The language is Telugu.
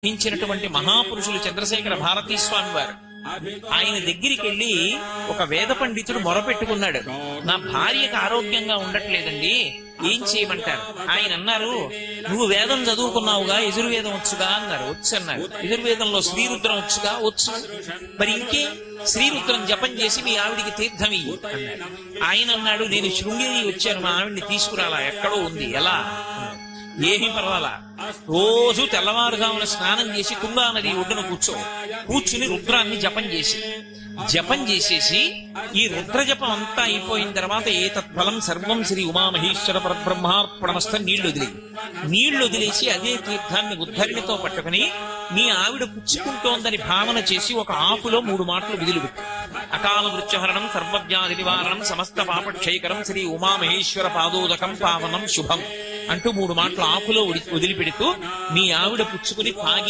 హించినటువంటి మహాపురుషులు చంద్రశేఖర భారతీ స్వామి వారు ఆయన దగ్గరికి వెళ్ళి ఒక వేద పండితుడు మొరపెట్టుకున్నాడు. నా భార్యకు ఆరోగ్యంగా ఉండట్లేదండి, ఏం చేయమంటారు? ఆయన అన్నారు, నువ్వు వేదం చదువుకున్నావుగా, యజుర్వేదం వచ్చుగా అన్నారు. వచ్చు అన్నారు. యజుర్వేదంలో శ్రీరుద్రం వచ్చుగా? వచ్చు. మరి ఇంకే శ్రీరుద్రం జపం చేసి మీ ఆవిడికి తీర్థం ఇయ్యి అన్నాడు. ఆయన అన్నాడు, నేను శృంగేరి వచ్చాను, మా ఆవిడ్ని తీసుకురాలా, ఎక్కడో ఉంది, ఎలా? ఏమీ పర్వాలా, రోజు తెల్లవారుగామున స్నానం చేసి తుంగా నది ఒడ్డున కూర్చుని రుద్రాన్ని జపం చేసేసి ఈ రుద్ర జపం అంతా అయిపోయిన తర్వాత ఏతత్ఫలం సర్వం శ్రీ ఉమామహేశ్వర పరబ్రహ్మార్పణమస్త నీళ్లు వదిలేసి అదే తీర్థాన్ని ఉద్ధరిణితో పట్టుకుని మీ ఆవిడ పుచ్చుకుంటోందని భావన చేసి ఒక ఆకులో 3 మాటలు విధులుపెట్టు. అకాల మృత్యుహరణం సర్వవ్యాధి నివారణం సమస్త పాపక్షయకరం శ్రీ ఉమామహేశ్వర పాదోదకం పావనం శుభం అంటూ 3 మాటలు ఆకులో వదిలిపెడుతూ మీ ఆవిడ పుచ్చుకుని తాగి